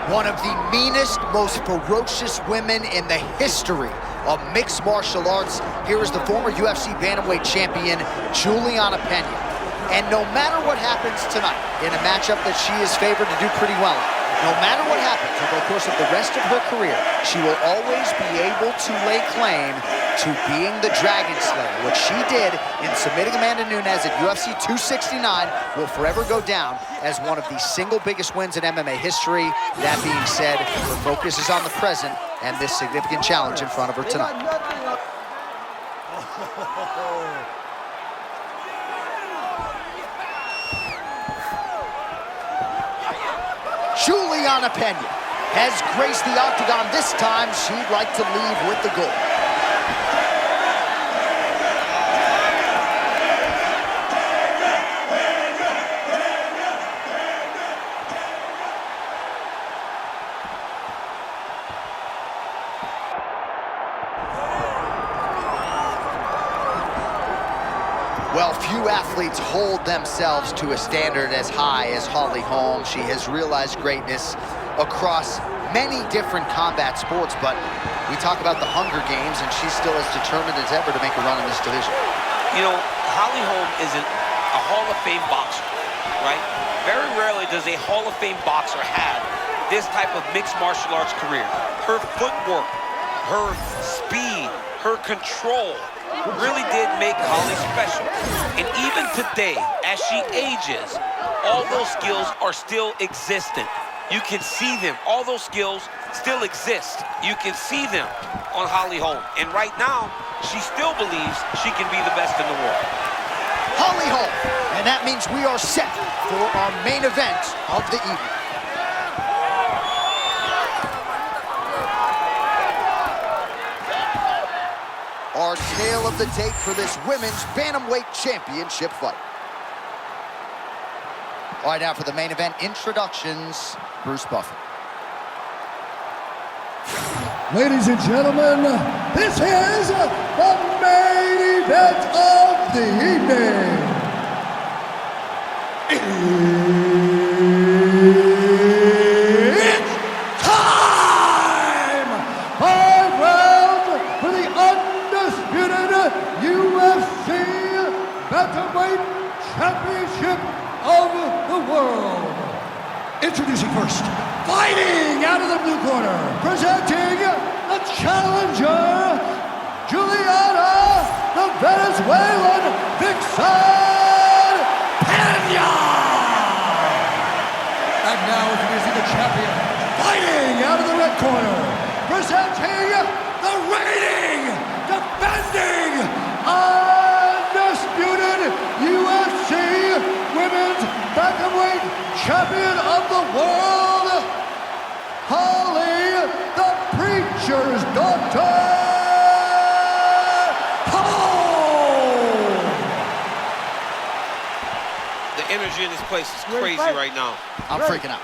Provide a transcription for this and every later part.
One of the meanest, most ferocious women in the history of mixed martial arts. Here is the former UFC bantamweight champion, Julianna Pena. And no matter what happens tonight, in a matchup that she is favored to do pretty well in, no matter what happens over the course of the rest of her career, she will always be able to lay claim to being the Dragon Slayer. What she did in submitting Amanda Nunes at UFC 269 will forever go down as one of the single biggest wins in MMA history. That being said, her focus is on the present and this significant challenge in front of her tonight. Julianna Pena has graced the octagon. This time, she'd like to leave with the gold. Well, few athletes hold themselves to a standard as high as Holm. She has realized greatness across many different combat sports, but we talk about the Hunger Games, and she's still as determined as ever to make a run in this division. You know, Holm isn't a Hall of Fame boxer, right? Very rarely does a Hall of Fame boxer have this type of mixed martial arts career. Her footwork, her speed, her control really did make Holly special. And even today, as she ages, all those skills are still existent. You can see them. All those skills still exist. You can see them on Holm. And right now, she still believes she can be the best in the world. Holm, and that means we are set for our main event of the evening. Our tale of the tape for this women's bantamweight championship fight. All right, now for the main event introductions, Bruce Buffer. Ladies and gentlemen, this is the main event of the evening. It's time! 5 rounds for the undisputed UFC Bantamweight Championship of the world. Introducing first, fighting out of the blue corner, presenting the challenger, Julianna, the Venezuelan Vixen Pena. And now introducing the champion, fighting out of the red corner, presenting the reigning, defending, undisputed UFC Women's Bantamweight Champion of the world, Holly, the Preacher's daughter, Holm! The energy in this place is crazy right now. I'm freaking out.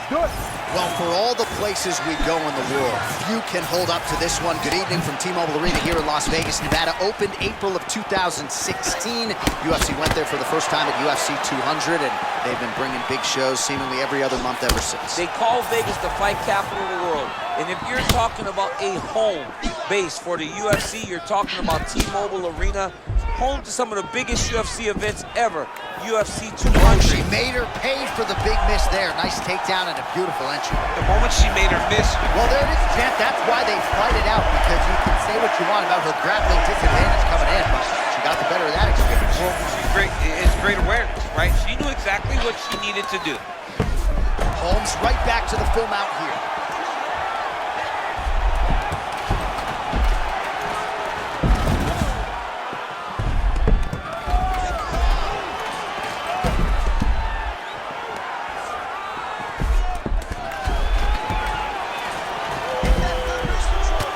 Well, for all the places we go in the world, few can hold up to this one. Good evening from T-Mobile Arena here in Las Vegas, Nevada. Opened April of 2016. UFC went there for the first time at UFC 200, and they've been bringing big shows seemingly every other month ever since. They call Vegas the fight capital of the world. And if you're talking about a home base for the UFC, you're talking about T-Mobile Arena, home to some of the biggest UFC events ever, UFC 200. She made her pay for the big miss there. Nice takedown and a beautiful entry. The moment she made her miss. Well, there it is, champ. That's why they fight it out, because you can say what you want about her grappling disadvantage coming in, but she got the better of that experience. Well, she's great. It's great awareness, right? She knew exactly what she needed to do. Holmes right back to the film out here.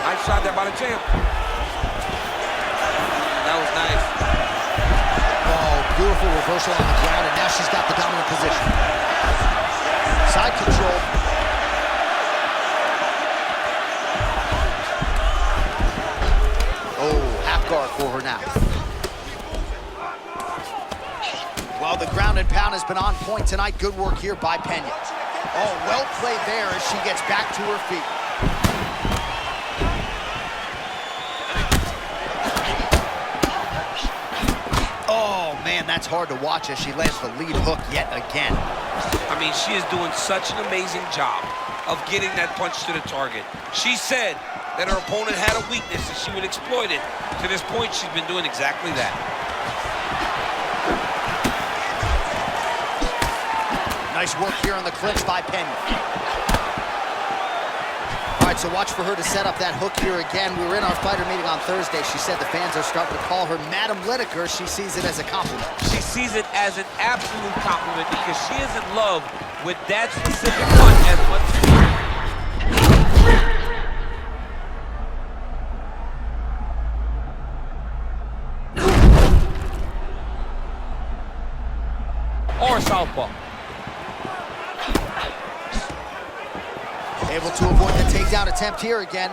Nice shot there by the champ. That was nice. Oh, beautiful reversal on the ground, and now she's got the dominant position. Side control. Oh, half guard for her now. Well, the ground and pound has been on point tonight. Good work here by Pena. Oh, well played there as she gets back to her feet. Oh, man, that's hard to watch as she lands the lead hook yet again. I mean, she is doing such an amazing job of getting that punch to the target. She said that her opponent had a weakness and she would exploit it. To this point, she's been doing exactly that. Nice work here on the clinch by Pena. All right, so watch for her to set up that hook here again. We were in our fighter meeting on Thursday. She said the fans are starting to call her Madam Lineker. She sees it as a compliment. She sees it as an absolute compliment because she is in love with that specific punch as much as she is. Or southpaw. Able to avoid the takedown attempt here again.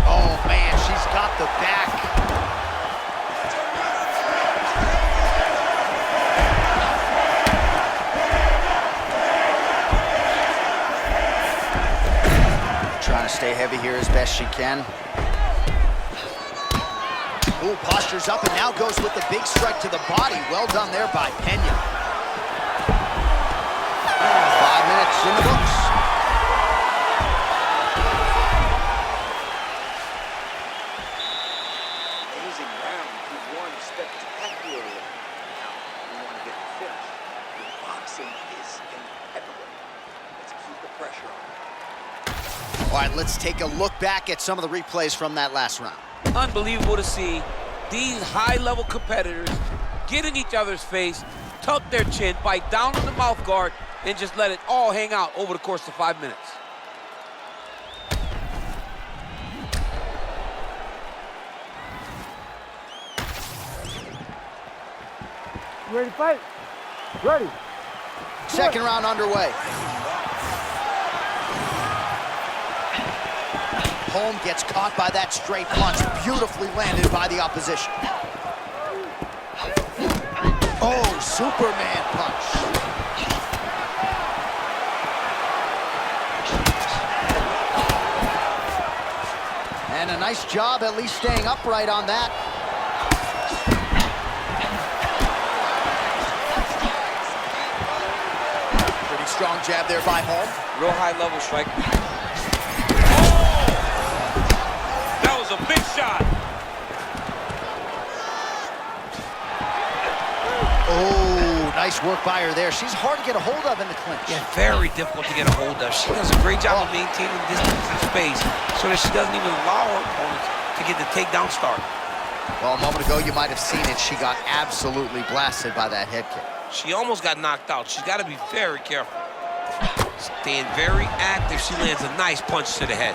Oh, man, she's got the back. Trying to stay heavy here as best she can. Ooh, postures up and now goes with the big strike to the body. Well done there by Pena. 5 minutes in the books. Amazing round. He won spectacularly. Now, we want to get the finish. The boxing is impeccable. Let's keep the pressure on. All right, let's take a look back at some of the replays from that last round. Unbelievable to see these high-level competitors get in each other's face, tuck their chin, bite down on the mouth guard, and just let it all hang out over the course of 5 minutes. You ready to fight? Ready. Second round underway. Holm gets caught by that straight punch, beautifully landed by the opposition. Oh, Superman punch. And a nice job at least staying upright on that. Pretty strong jab there by Holm. Real high-level strike. A big shot. Oh, nice work by her there. She's hard to get a hold of in the clinch. Yeah, very difficult to get a hold of. She does a great job of maintaining distance and space so that she doesn't even allow her opponents to get the takedown start. Well, a moment ago, you might have seen it. She got absolutely blasted by that head kick. She almost got knocked out. She's got to be very careful. Staying very active. She lands a nice punch to the head.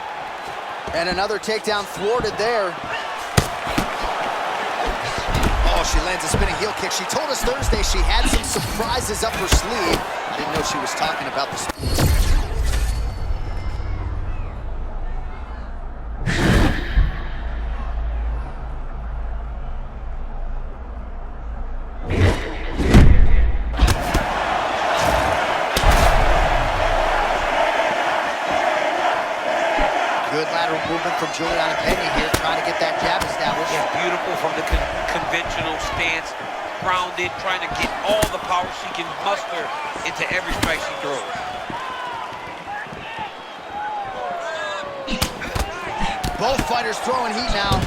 And another takedown thwarted there. Oh, she lands a spinning heel kick. She told us Thursday she had some surprises up her sleeve. I didn't know she was talking about the... Good lateral movement from Julianna Pena here, trying to get that jab established. Yeah, beautiful from the conventional stance, grounded, trying to get all the power she can muster into every strike she throws. Both fighters throwing heat now.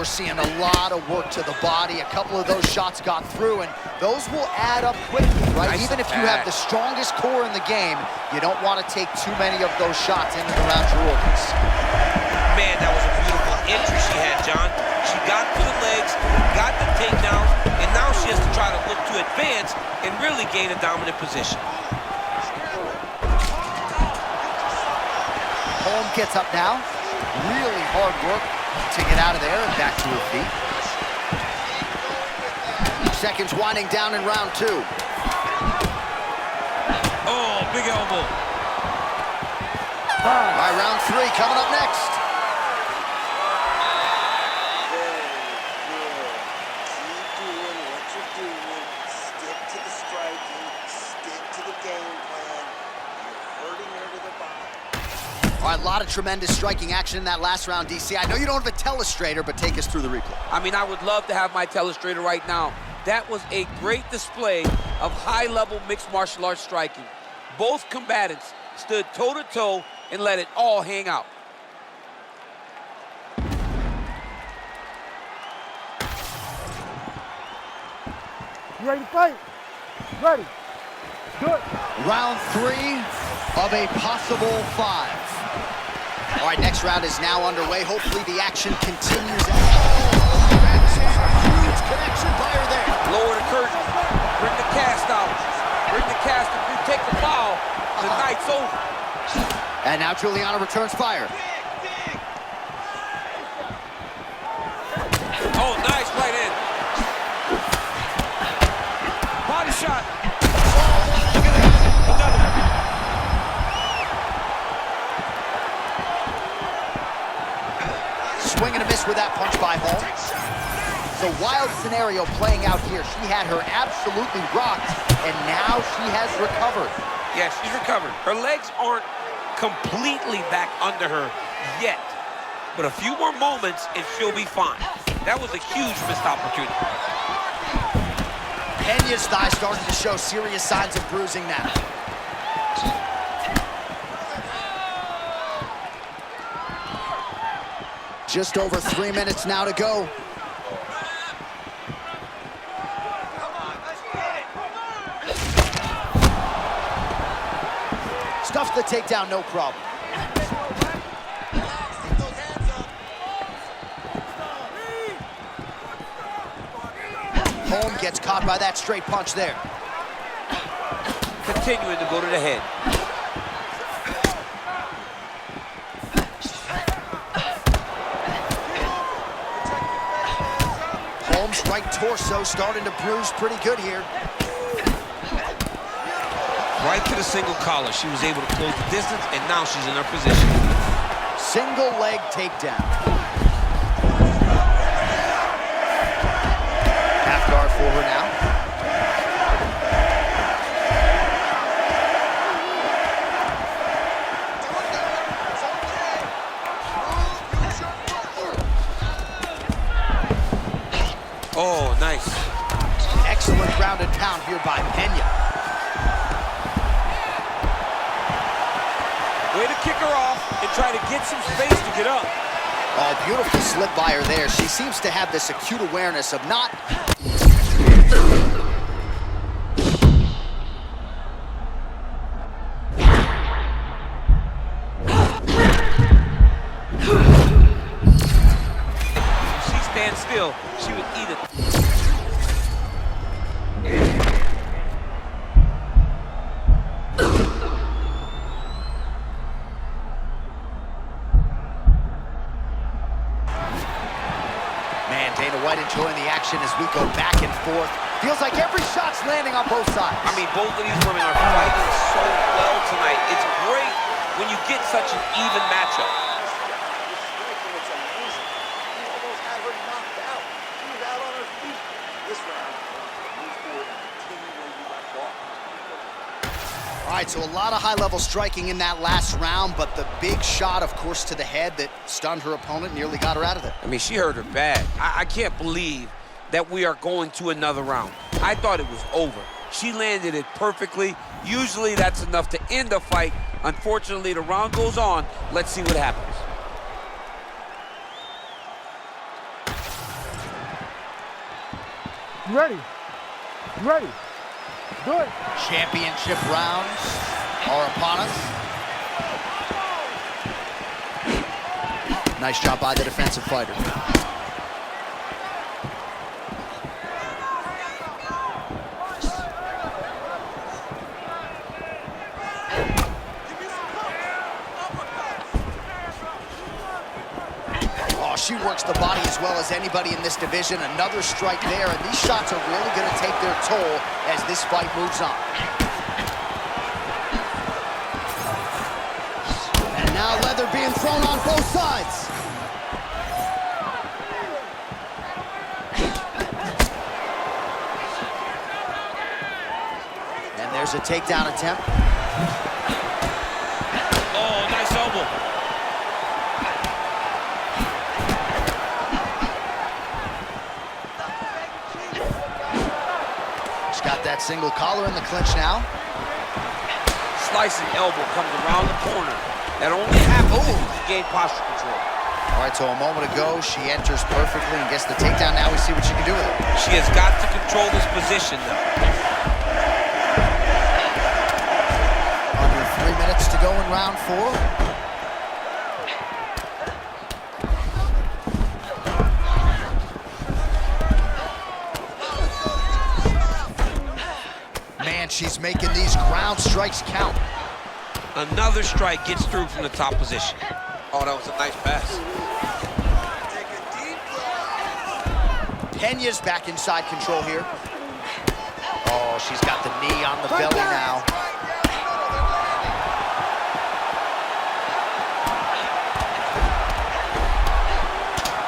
We're seeing a lot of work to the body. A couple of those shots got through, and those will add up quickly, right? Nice Even if you attack. have the strongest core in the game, you don't want to take too many of those shots into the round your organs. Man, that was a beautiful entry she had, John. She got to the legs, got the takedown, and now she has to try to look to advance and really gain a dominant position. gets up now. Really hard work to get out of there and back to her feet. Seconds winding down in round 2. Oh, big elbow. All right, round 3 coming up next. Very good. Keep doing what you're doing. Stick to the striking. Stick to the game plan. You're hurting her to the bottom. All right, a lot of tremendous striking action in that last round, DC. I know you don't have a telestrator, but take us through the replay. I mean, I would love to have my telestrator right now. That was a great display of high-level mixed martial arts striking. Both combatants stood toe-to-toe and let it all hang out. You ready to fight? Ready. Good. Round 3 of a possible 5. All right, next round is now underway. Hopefully the action continues. Huge connection by her there. Lower the curtain. Bring the cast out. Bring the cast. If you take the foul, the night's over. And now Julianna returns fire. Oh, nice right in. Body shot. Look at that. Another. Swing and a miss with that punch by Holm. It's a wild scenario playing out here. She had her absolutely rocked, and now she has recovered. Yeah, she's recovered. Her legs aren't completely back under her yet, but a few more moments and she'll be fine. That was a huge missed opportunity. Pena's thigh starting to show serious signs of bruising now. Just over 3 minutes now to go. Stuffs the takedown, no problem. Holm gets caught by that straight punch there. Continuing to go to the head. Holm's right torso starting to bruise pretty good here. Right to the single collar. She was able to close the distance, and now she's in her position. Single leg takedown. Half guard for her now. Oh, nice. Excellent ground and pound here by Pena. Way to kick her off and try to get some space to get up. Oh, beautiful slip by her there. She seems to have this acute awareness of not... If she stands still, she would eat it. Enjoying the action as we go back and forth. Feels like every shot's landing on both sides. I mean, both of these women are fighting so well tonight. It's great when you get such an even matchup. It's amazing. You almost had her knocked out. She was out on her feet. This round, move forward and continue where you left off. All right, so a lot of high-level striking in that last round, but the big shot, of course, to the head that stunned her opponent, nearly got her out of there. I mean, she hurt her bad. I can't believe that we are going to another round. I thought it was over. She landed it perfectly. Usually that's enough to end a fight. Unfortunately, the round goes on. Let's see what happens. You ready? You ready? Do it. Championship rounds are upon us. Nice job by the defensive fighter. She works the body as well as anybody in this division. Another strike there, and these shots are really going to take their toll as this fight moves on. And now leather being thrown on both sides. And there's a takedown attempt. Oh, nice elbow. She's got that single collar in the clinch now. Slicing elbow comes around the corner. That only happens if you can gain posture control. All right, so a moment ago, she enters perfectly and gets the takedown. Now we see what she can do with it. She has got to control this position now. Under 3 minutes to go in round 4. Man, she's making these ground strikes count. Another strike gets through from the top position. Oh, that was a nice pass. Pena's back inside control here. Oh, she's got the knee on the belly now.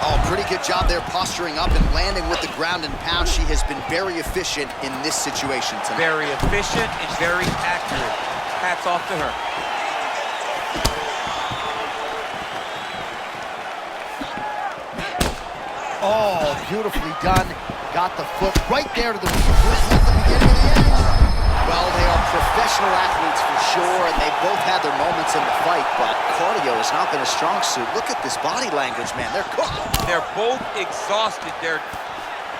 Oh, pretty good job there posturing up and landing with the ground and pound. She has been very efficient in this situation tonight. Very efficient and very accurate. Hats off to her. Oh, beautifully done. Got the foot right there to the beginning of the end. Well, they are professional athletes for sure, and they both had their moments in the fight, but cardio has not been a strong suit. Look at this body language, man. They're cooked. They're both exhausted.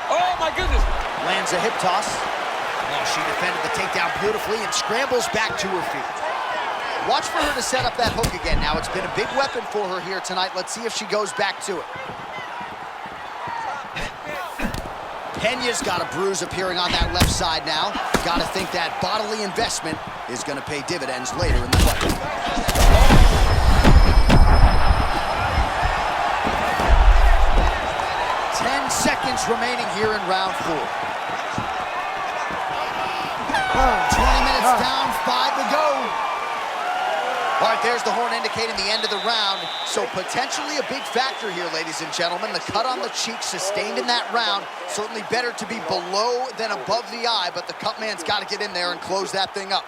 Oh, my goodness. Lands a hip toss. Oh, she defended the takedown beautifully and scrambles back to her feet. Watch for her to set up that hook again. Now, it's been a big weapon for her here tonight. Let's see if she goes back to it. Pena's got a bruise appearing on that left side now. Got to think that bodily investment is going to pay dividends later in the fight. 10 seconds remaining here in round 4. 20 minutes down, 5 to go. All right, there's the horn indicating the end of the round. So potentially a big factor here, ladies and gentlemen. The cut on the cheek sustained in that round. Certainly better to be below than above the eye, but the cut man's got to get in there and close that thing up.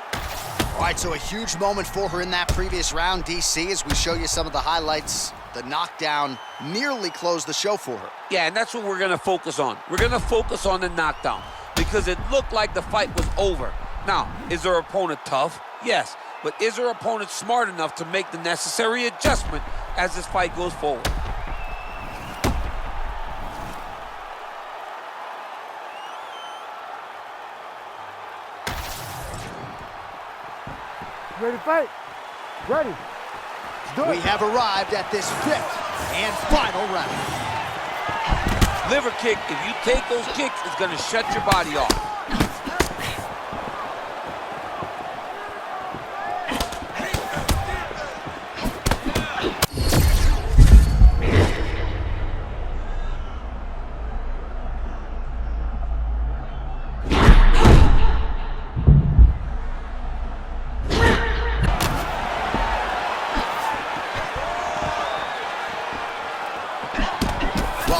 All right, so a huge moment for her in that previous round, DC, as we show you some of the highlights. The knockdown nearly closed the show for her. Yeah, and that's what we're going to focus on. We're going to focus on the knockdown because it looked like the fight was over. Now, is her opponent tough? Yes. But is her opponent smart enough to make the necessary adjustment as this fight goes forward? Ready to fight? Ready. Let's do it. We have arrived at this 5th and final round. Liver kick, if you take those kicks, it's going to shut your body off.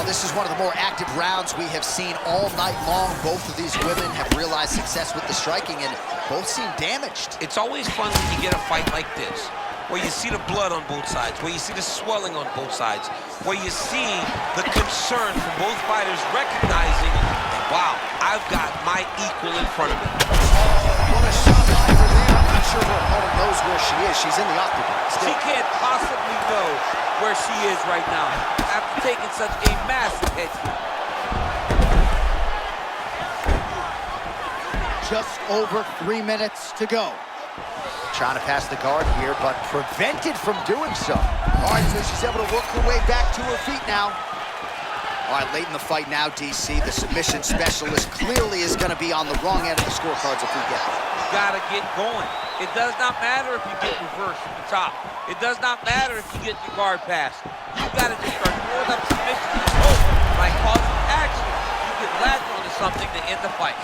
This is one of the more active rounds we have seen all night long. Both of these women have realized success with the striking, and both seem damaged. It's always fun when you get a fight like this, where you see the blood on both sides, where you see the swelling on both sides, where you see the concern from both fighters recognizing, wow, I've got my equal in front of me. What a shot line for there. I'm not sure her opponent knows where she is. She's in the octagon still. She can't possibly know where she is right now after taking such a massive head kick. Just over 3 minutes to go. Trying to pass the guard here, but prevented from doing so. All right, so she's able to work her way back to her feet now. All right, late in the fight now, DC, the submission specialist clearly is going to be on the wrong end of the scorecards if we get it. You gotta get going. It does not matter if you get reversed from the top. It does not matter if you get your guard passed. You gotta just start up submission is over. By causing action, you can latch onto something to end the fight.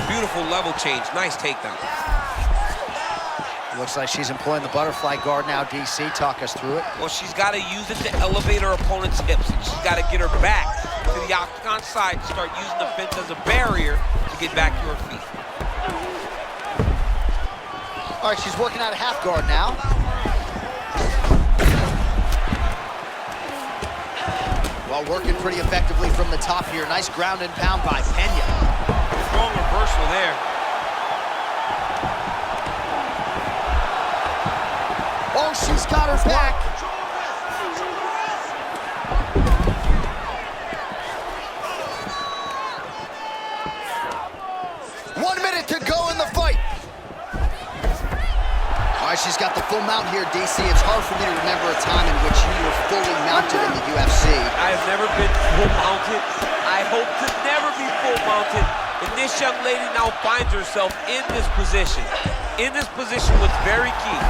Beautiful level change. Nice takedown. Looks like she's employing the butterfly guard now, DC. Talk us through it. Well, she's got to use it to elevate her opponent's hips. She's got to get her back to the octagon side and start using the fence as a barrier to get back to her feet. All right, she's working out a half guard now. Well, working pretty effectively from the top here. Nice ground and pound by Pena. Strong reversal there. Oh, she's got her back. 1 minute to go in the fight. All right, she's got the full mount here, DC. It's hard for me to remember a time in which you were fully mounted in the UFC. I have never been full mounted. I hope to never be full mounted. And this young lady now finds herself in this position. In this position, what's very key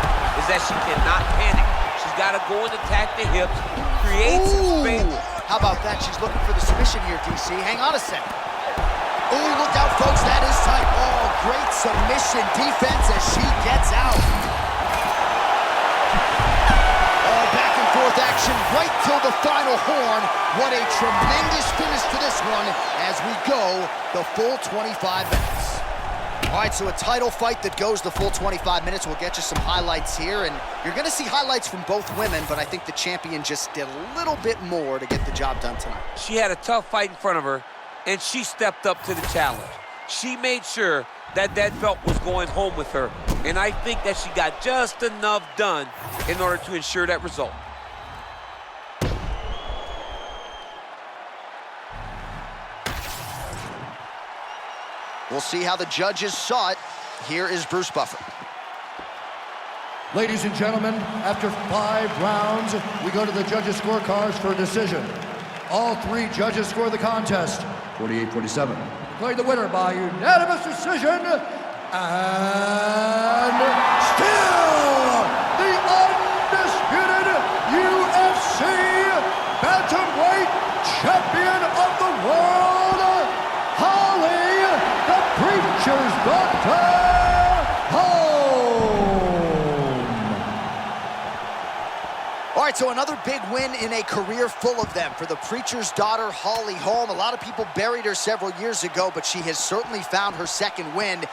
is that she cannot panic. She's got to go and attack the hips, create some space. How about that? She's looking for the submission here, DC. Hang on a second. Oh, look out, folks. That is tight. Oh, great submission defense as she gets out. Oh, back and forth action right till the final horn. What a tremendous finish to this one as we go the full 25 minutes. All right, so a title fight that goes the full 25 minutes. We'll get you some highlights here, and you're going to see highlights from both women, but I think the champion just did a little bit more to get the job done tonight. She had a tough fight in front of her, and she stepped up to the challenge. She made sure that that belt was going home with her, and I think that she got just enough done in order to ensure that result. We'll see how the judges saw it. Here is Bruce Buffer. Ladies and gentlemen, after 5 rounds, we go to the judges' scorecards for a decision. All 3 judges score the contest, 48-47. Declared the winner by unanimous decision, and still the undisputed UFC bantamweight champion of the world, Holly, the Preacher's Daughter, Holm. All right, so another big win in a career full of them for the Preacher's Daughter, Holly Holm. A lot of people buried her several years ago, but she has certainly found her second win.